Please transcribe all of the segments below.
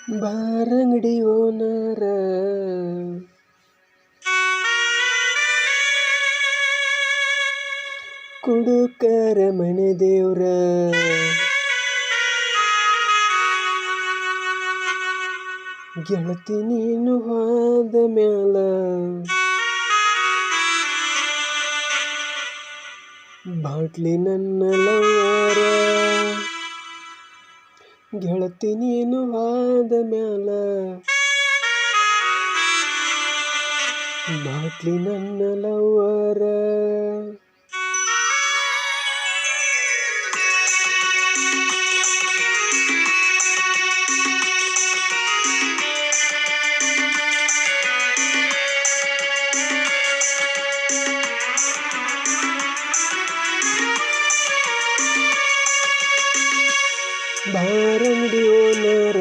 ಬಾರಂಗಡಿ ಓನರ ಕುಡುಕರ ಮನೆ ದೇವ್ರ ಗೆಳತಿ ನೀನು ಹೋದ ಮ್ಯಾಲ ಬಾಟ್ಲಿ ನನ್ನ ಲವ್ವರ ಗೆಳತಿ ನೀನು ಹೋದ ಮ್ಯಾಲ ಬಾಟ್ಲಿ ನನ್ನ ಲವ್ವರ ಬಾರಂಗಡಿ ಓನರ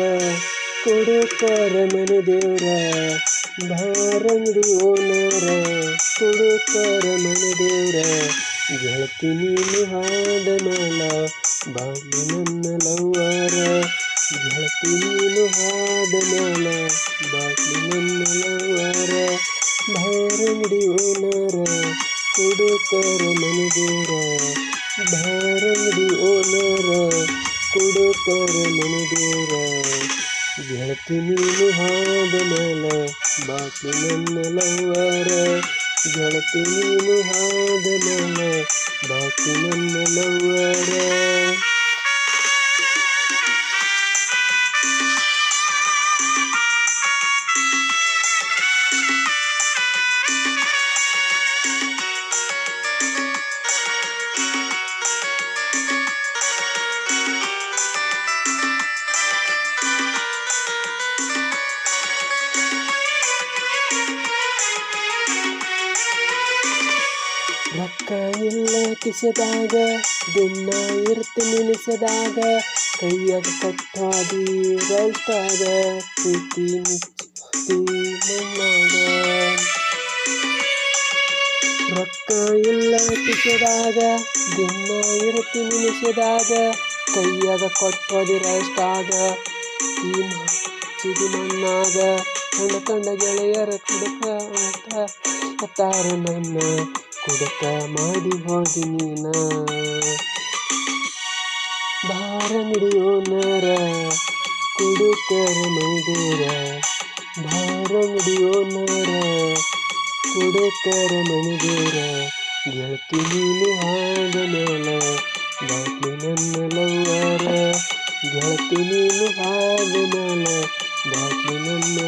ಕುಡುಕರ ಮನೆ ದೇವ್ರ ಬಾರಂಗಡಿ ಓನರ ಕುಡುಕರ ಮನೆ ದೇವ್ರ ಗೆಳತಿ ನೀನು ಹಾದ ಮೇಲ ಬಾಗ್ಲಿ ನನ್ನ ಲವ್ವರ ಗೆಳತಿ ನೀನು ಹಾದ ಮೇಲ ಬಾಗ್ಲಿ ನನ್ನ ಲವ್ವರ ಬಾರಂಗಡಿ ಓನರ ಕುಡುಕರ ಮನೆ ದೇವ್ರ ಬಾರಂಗಡಿ ಓನರ ಕುಡುಕರ ಮನೆ ದೇವ್ರ ಗೆಳತಿ ನೀನು ಹಾದ ಮೇಲ ಬಾಟ್ಲಿ ನನ್ನ ಲವ್ವರ ಗೆಳತಿ ನೀನು ಹಾದ ಮೇಲ ಬಾಟ್ಲಿ ನನ್ನ ಲವ್ವರ ರೊಕ್ಕ ಇಲ್ಲ ಕಿಸೆದಾಗ ದಿನ ಇರ್ತಿ ನಿಲ್ಲಿಸಿದಾಗ ಕೈಯಾಗ ಕಟ್ಟಾದಿ ರೈಸ್ಟಾಗ ಪ್ರೀತಿ ಮುಚ್ಚಿ ಮಣ್ಣಾಗ ರೊಕ್ಕ ಇಲ್ಲ ಕಿಸೆದಾಗ ದಿನ ಇರ್ತಿ ನಿಲ್ಲಿಸಿದಾಗ ಕೈಯಾಗ ಕೊಟ್ಟೋದಿ ರೈಸ್ಟಾಗ ಈ ಮುಚ್ಚಿದಿ ಮಣ್ಣಾಗ ಕಂಡ ಕಂಡ ಗೆಳೆಯರ ಕುಡುಕ ಅಂತ ಕತ್ತಾರ ನನ್ನ ಕುಡುಕ ಮಾಡಿ ಹೋದಿ ನೀನ ಬಾರಂಗಡಿ ಓನರ ಕುಡುಕರ ಮೈದೇರ ಬಾರಂಗಡಿ ಓನರ ಕುಡುಕರ ಮೈದೇರ ಗೆಳತಿ ನೀನು ಹಾದ ಮೇಲ ಬಾಟ್ಲಿ ನನ್ನ ಲವ್ವರ ಗೆಳತಿ ನೀನು ಹಾದ ಮೇಲ ಬಾಟ್ಲಿ ನನ್ನ